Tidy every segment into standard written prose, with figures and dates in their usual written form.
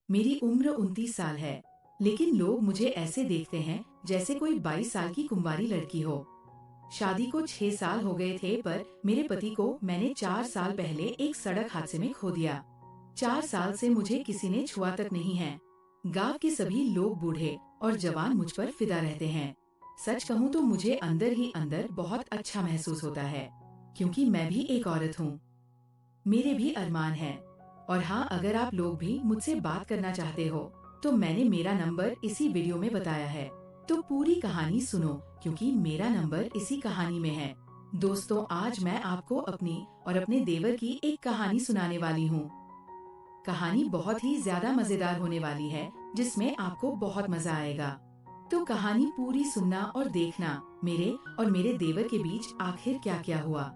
मेरी उम्र 29 साल है, लेकिन लोग मुझे ऐसे देखते हैं जैसे कोई 22 साल की कुंवारी लड़की हो। शादी को 6 साल हो गए थे, पर मेरे पति को मैंने 4 साल पहले एक सड़क हादसे में खो दिया। 4 साल से मुझे किसी ने छुआ तक नहीं है। गांव के सभी लोग, बूढ़े और जवान, मुझ पर फिदा रहते हैं। सच कहूँ तो मुझे अंदर ही अंदर बहुत अच्छा महसूस होता है, क्योंकि मैं भी एक औरत हूँ। मेरे भी अरमान हैं। और हाँ, अगर आप लोग भी मुझसे बात करना चाहते हो, तो मैंने मेरा नंबर इसी वीडियो में बताया है। तो पूरी कहानी सुनो, क्योंकि मेरा नंबर इसी कहानी में है। दोस्तों, आज मैं आपको अपनी और अपने देवर की एक कहानी सुनाने वाली हूँ। कहानी बहुत ही ज्यादा मजेदार होने वाली है, जिसमें आपको बहुत मजा आएगा। तो कहानी पूरी सुनना और देखना मेरे और मेरे देवर के बीच आखिर क्या क्या हुआ।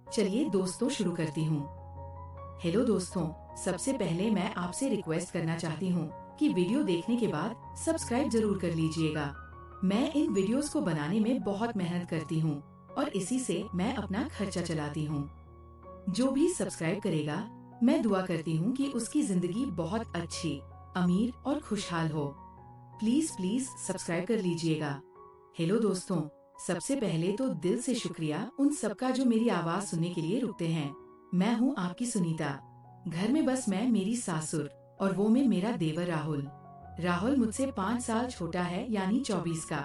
चलिए दोस्तों, शुरू करती हूँ। हेलो दोस्तों, सबसे पहले मैं आपसे रिक्वेस्ट करना चाहती हूँ कि वीडियो देखने के बाद सब्सक्राइब जरूर कर लीजिएगा। मैं इन वीडियोस को बनाने में बहुत मेहनत करती हूँ और इसी से मैं अपना खर्चा चलाती हूँ। जो भी सब्सक्राइब करेगा, मैं दुआ करती हूँ कि उसकी जिंदगी बहुत अच्छी, अमीर और खुशहाल हो। प्लीज प्लीज सब्सक्राइब कर लीजिएगा। हेलो दोस्तों, सबसे पहले तो दिल से शुक्रिया उन सबका जो मेरी आवाज सुनने के लिए रुकते हैं। मैं हूँ आपकी सुनीता। घर में बस मैं, मेरी सासुर और वो में मेरा देवर राहुल। राहुल मुझसे 5 साल छोटा है, यानी 24 का।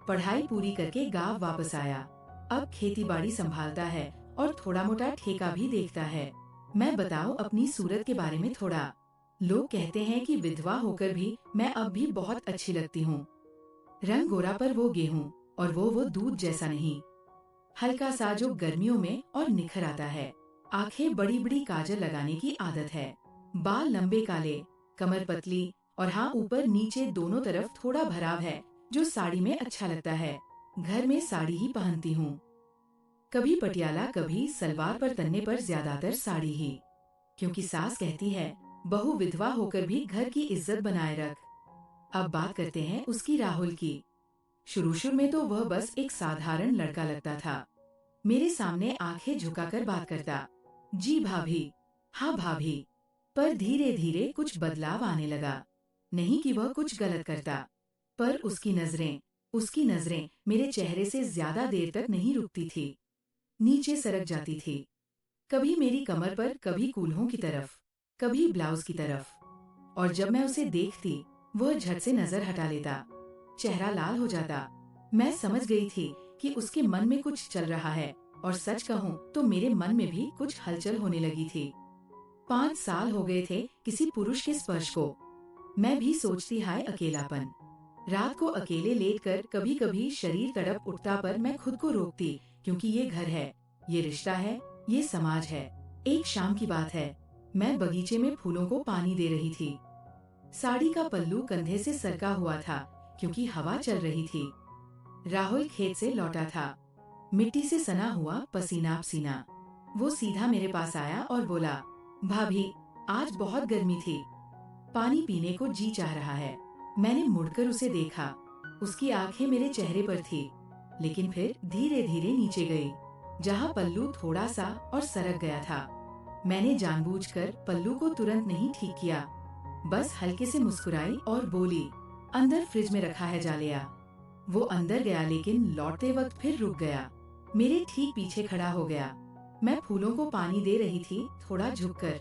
पढ़ाई पूरी करके गांव वापस आया। अब खेती बाड़ी संभालता है और थोड़ा मोटा ठेका भी देखता है। मैं बताऊं अपनी सूरत के बारे में थोड़ा। लोग कहते हैं कि विधवा होकर भी मैं अब भी बहुत अच्छी लगती हूँ। रंग गोरा पर वो गेहूं, और वो दूध जैसा नहीं, हल्का सा जो गर्मियों में और निखर आता है। आंखें बड़ी बड़ी काजल लगाने की आदत है। बाल लंबे काले, कमर पतली, और हाँ, ऊपर नीचे दोनों तरफ थोड़ा भराव है, जो साड़ी में अच्छा लगता है। घर में साड़ी ही पहनती हूँ, कभी पटियाला कभी सलवार, पर तन्ने पर ज्यादातर साड़ी ही, क्योंकि सास कहती है बहू विधवा होकर भी घर की इज्जत बनाए रख। अब बात करते हैं उसकी, राहुल की। शुरू शुरू में तो वह बस एक साधारण लड़का लगता था। मेरे सामने आंखें झुकाकर बात करता, जी भाभी, हाँ भाभी। पर धीरे धीरे कुछ बदलाव आने लगा। नहीं कि वह कुछ गलत करता, पर उसकी नजरें मेरे चेहरे से ज्यादा देर तक नहीं रुकती थी। नीचे सरक जाती थी, कभी मेरी कमर पर, कभी कूल्हों की तरफ, कभी ब्लाउज की तरफ। और जब मैं उसे देखती, वह झट से नजर हटा लेता, चेहरा लाल हो जाता। मैं समझ गई थी कि उसके मन में कुछ चल रहा है, और सच कहूँ तो मेरे मन में भी कुछ हलचल होने लगी थी। 5 साल हो गए थे किसी पुरुष के स्पर्श को। मैं भी सोचती, हाय अकेलापन। रात को अकेले लेटकर कभी कभी शरीर तड़प उठता, पर मैं खुद को रोकती, क्योंकि ये घर है, ये रिश्ता है, ये समाज है। एक शाम की बात है, मैं बगीचे में फूलों को पानी दे रही थी। साड़ी का पल्लू कंधे से सरका हुआ था, क्योंकि हवा चल रही थी। राहुल खेत से लौटा था, मिट्टी से सना हुआ, पसीना पसीना। वो सीधा मेरे पास आया और बोला, भाभी, आज बहुत गर्मी थी, पानी पीने को जी चाह रहा है। मैंने मुड़कर उसे देखा। उसकी आंखें मेरे चेहरे पर थी, लेकिन फिर धीरे धीरे नीचे गई, जहाँ पल्लू थोड़ा सा और सरक गया था। मैंने जानबूझकर पल्लू को तुरंत नहीं ठीक किया, बस हल्के से मुस्कुराई और बोली, अंदर फ्रिज में रखा है, जा ले आ। वो अंदर गया, लेकिन लौटते वक्त फिर रुक गया। मेरे ठीक पीछे खड़ा हो गया। मैं फूलों को पानी दे रही थी, थोड़ा झुककर।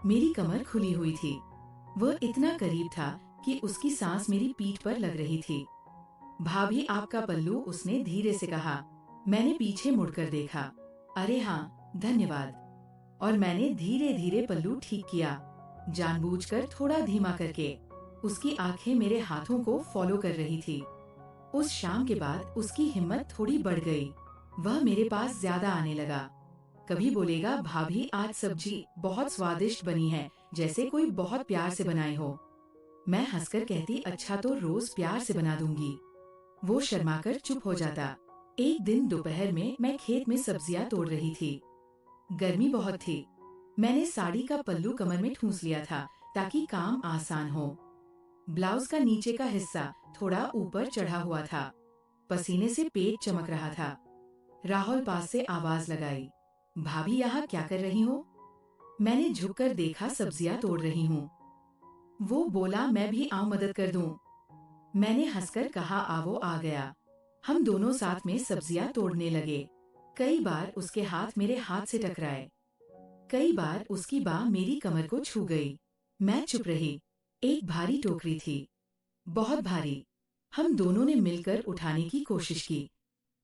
मेरी कमर खुली हुई थी। वह इतना करीब था कि उसकी सांस मेरी पीठ पर लग रही थी। भाभी, आपका पल्लू, उसने धीरे से कहा। मैंने पीछे मुड़कर देखा। अरे हाँ, धन्यवाद। और मैंने धीरे धीरे पल्लू ठीक किया, जानबूझकर थोड़ा धीमा करके। उसकी आंखें मेरे हाथों को फॉलो कर रही थी। उस शाम के बाद उसकी हिम्मत थोड़ी बढ़ गई। वह मेरे पास ज्यादा आने लगा। कभी बोलेगा, भाभी आज सब्जी बहुत स्वादिष्ट बनी है, जैसे कोई बहुत प्यार से बनाई हो। मैं हंसकर कहती, अच्छा तो रोज प्यार से बना दूंगी। वो शर्माकर चुप हो जाता। एक दिन दोपहर में मैं खेत में सब्जियां तोड़ रही थी। गर्मी बहुत थी। मैंने साड़ी का पल्लू कमर में ठूंस लिया था, ताकि काम आसान हो। ब्लाउज का नीचे का हिस्सा थोड़ा ऊपर चढ़ा हुआ था। पसीने से पेट चमक रहा था। राहुल पास से आवाज लगाई, भाभी यहाँ क्या कर रही हो? मैंने झुककर देखा, सब्जियां तोड़ रही हूँ। वो बोला, मैं भी आऊं मदद कर दूं। मैंने हंसकर कहा, आवो। आ गया। हम दोनों साथ में सब्जियां तोड़ने लगे। कई बार उसके हाथ मेरे हाथ से टकराए, कई बार उसकी बाह मेरी कमर को छू गई। मैं चुप रही। एक भारी टोकरी थी, बहुत भारी। हम दोनों ने मिलकर उठाने की कोशिश की।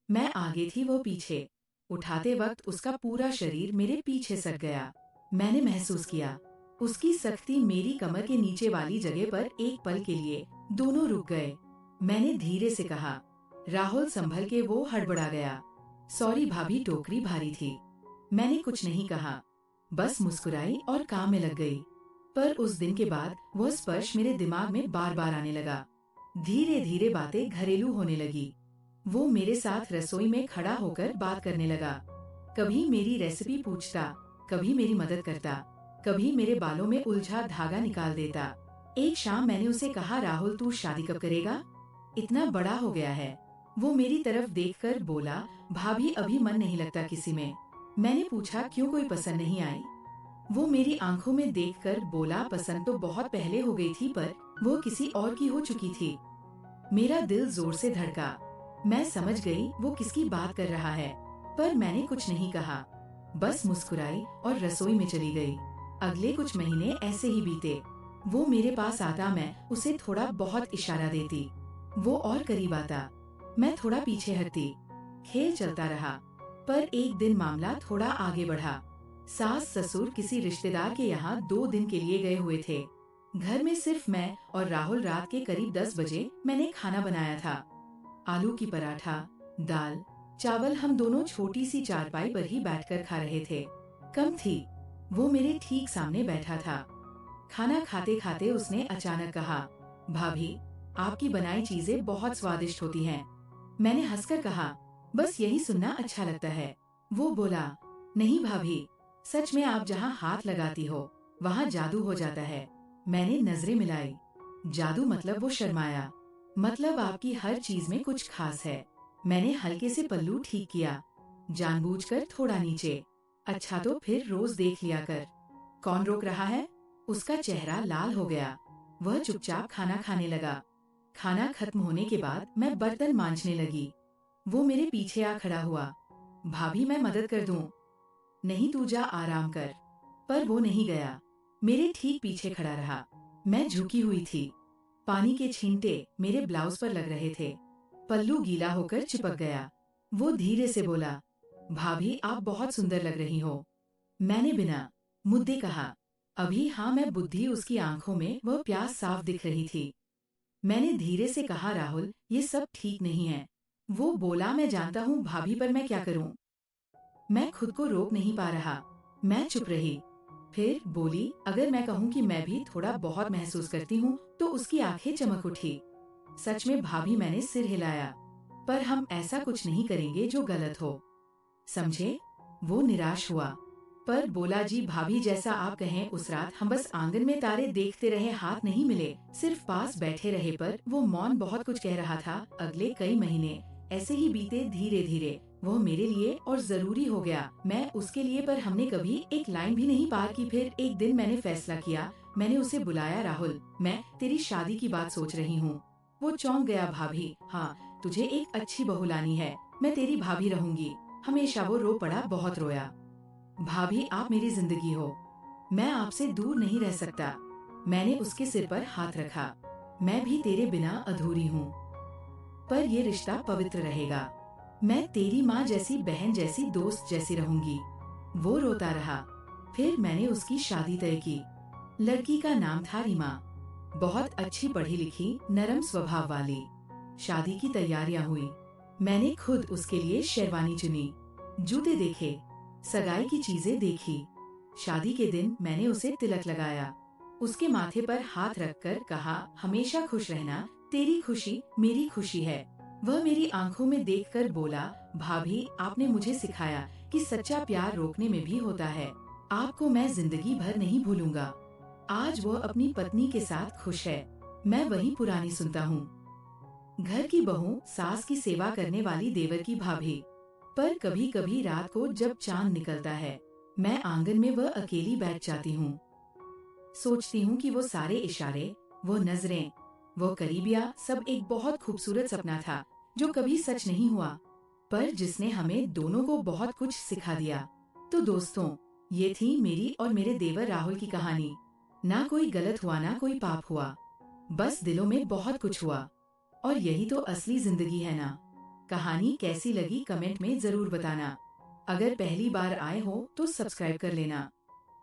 मैं आगे थी, वो पीछे। उठाते वक्त उसका पूरा शरीर मेरे पीछे सट गया। मैंने महसूस किया उसकी सख्ती मेरी कमर के नीचे वाली जगह पर। एक पल के लिए दोनों रुक गए। मैंने धीरे से कहा, राहुल संभल के। वो हड़बड़ा गया, सॉरी भाभी, टोकरी भारी थी। मैंने कुछ नहीं कहा, बस मुस्कुराई और काम में लग गई। पर उस दिन के बाद वह स्पर्श मेरे दिमाग में बार बार आने लगा। धीरे धीरे बातें घरेलू होने लगी। वो मेरे साथ रसोई में खड़ा होकर बात करने लगा। कभी मेरी रेसिपी पूछता, कभी मेरी मदद करता, कभी मेरे बालों में उलझा धागा निकाल देता। एक शाम मैंने उसे कहा, राहुल तू शादी कब करेगा? इतना बड़ा हो गया है। वो मेरी तरफ देखकर बोला, भाभी अभी मन नहीं लगता किसी में। मैंने पूछा, क्यों, कोई पसंद नहीं आई? वो मेरी आंखों में देखकर बोला, पसंद तो बहुत पहले हो गई थी, पर वो किसी और की हो चुकी थी। मेरा दिल जोर से धड़का। मैं समझ गई वो किसकी बात कर रहा है, पर मैंने कुछ नहीं कहा, बस मुस्कुराई और रसोई में चली गई। अगले कुछ महीने ऐसे ही बीते। वो मेरे पास आता, मैं उसे थोड़ा बहुत इशारा देती, वो और करीब आता, मैं थोड़ा पीछे हटती। खेल चलता रहा। पर एक दिन मामला थोड़ा आगे बढ़ा। सास ससुर किसी रिश्तेदार के यहाँ 2 दिन के लिए गए हुए थे। घर में सिर्फ मैं और राहुल। रात के करीब 10 बजे मैंने खाना बनाया था। आलू की पराठा, दाल, चावल। हम दोनों छोटी सी चारपाई पर ही बैठकर खा रहे थे। कम थी। वो मेरे ठीक सामने बैठा था। खाना खाते खाते उसने अचानक कहा, भाभी आपकी बनाई चीजें बहुत स्वादिष्ट होती हैं। मैंने हंसकर कहा, बस यही सुनना अच्छा लगता है। वो बोला, नहीं भाभी, सच में आप जहाँ हाथ लगाती हो वहाँ जादू हो जाता है। मैंने नजरें मिलाई। जादू मतलब? वो शर्माया। मतलब आपकी हर चीज में कुछ खास है। मैंने हल्के से पल्लू ठीक किया, जानबूझकर थोड़ा नीचे। अच्छा तो फिर रोज देख लिया कर। कौन रोक रहा है? उसका चेहरा लाल हो गया। वह चुपचाप खाना खाने लगा। खाना खत्म होने के बाद मैं बर्तन मांजने लगी। वो मेरे पीछे आ खड़ा हुआ, भाभी मैं मदद कर दूं? नहीं, तू जा, आराम कर। पर वो नहीं गया, मेरे ठीक पीछे खड़ा रहा। मैं झुकी हुई थी। पानी के छींटे मेरे ब्लाउज पर लग रहे थे। पल्लू गीला होकर चिपक गया। वो धीरे से बोला, भाभी आप बहुत सुंदर लग रही हो। मैंने बिना मुद्दे कहा, अभी हाँ। मैं बुद्धि उसकी आंखों में वह प्यास साफ दिख रही थी। मैंने धीरे से कहा, राहुल ये सब ठीक नहीं है। वो बोला, मैं जानता हूँ भाभी, पर मैं क्या करूँ? मैं खुद को रोक नहीं पा रहा। मैं चुप रही। फिर बोली, अगर मैं कहूँ कि मैं भी थोड़ा बहुत महसूस करती हूँ, तो उसकी आंखें चमक उठी। सच में भाभी, मैंने सिर हिलाया। पर हम ऐसा कुछ नहीं करेंगे जो गलत हो, समझे? वो निराश हुआ, पर बोला, जी भाभी जैसा आप कहें। उस रात हम बस आंगन में तारे देखते रहे, हाथ नहीं मिले, सिर्फ पास बैठे रहे। पर वो मौन बहुत कुछ कह रहा था। अगले कई महीने ऐसे ही बीते। धीरे धीरे वो मेरे लिए और जरूरी हो गया, मैं उसके लिए। पर हमने कभी एक लाइन भी नहीं पार की। फिर एक दिन मैंने फैसला किया। मैंने उसे बुलाया, राहुल मैं तेरी शादी की बात सोच रही हूँ। वो चौंक गया, भाभी? हाँ, तुझे एक अच्छी बहू लानी है, मैं तेरी भाभी रहूंगी हमेशा। वो रो पड़ा, बहुत रोया। भाभी आप मेरी जिंदगी हो, मैं आपसे दूर नहीं रह सकता। मैंने उसके सिर पर हाथ रखा। मैं भी तेरे बिना अधूरी हूँ, पर ये रिश्ता पवित्र रहेगा। मैं तेरी माँ जैसी, बहन जैसी, दोस्त जैसी रहूंगी। वो रोता रहा। फिर मैंने उसकी शादी तय की। लड़की का नाम था रीमा। बहुत अच्छी, पढ़ी लिखी, नरम स्वभाव वाली। शादी की तैयारियां हुई। मैंने खुद उसके लिए शेरवानी चुनी, जूते देखे, सगाई की चीजें देखी। शादी के दिन मैंने उसे तिलक लगाया, उसके माथे पर हाथ रखकर कहा, हमेशा खुश रहना, तेरी खुशी मेरी खुशी है। वह मेरी आंखों में देखकर बोला, भाभी आपने मुझे सिखाया कि सच्चा प्यार रोकने में भी होता है। आपको मैं जिंदगी भर नहीं भूलूंगा। आज वो अपनी पत्नी के साथ खुश है। मैं वही पुरानी सुनता हूँ, घर की बहू, सास की सेवा करने वाली, देवर की भाभी। पर कभी कभी रात को जब चांद निकलता है, मैं आंगन में वह अकेली बैठ जाती हूँ। सोचती हूँ कि वो सारे इशारे, वो नजरें, वो करीबिया सब एक बहुत खूबसूरत सपना था जो कभी सच नहीं हुआ, पर जिसने हमें दोनों को बहुत कुछ सिखा दिया। तो दोस्तों, ये थी मेरी और मेरे देवर राहुल की कहानी। ना कोई गलत हुआ, ना कोई पाप हुआ, बस दिलों में बहुत कुछ हुआ। और यही तो असली जिंदगी है ना। कहानी कैसी लगी कमेंट में जरूर बताना। अगर पहली बार आए हो तो सब्सक्राइब कर लेना।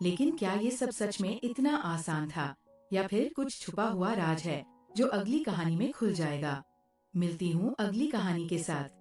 लेकिन क्या ये सब सच में इतना आसान था, या फिर कुछ छुपा हुआ राज है जो अगली कहानी में खुल जाएगा? मिलती हूँ अगली कहानी के साथ।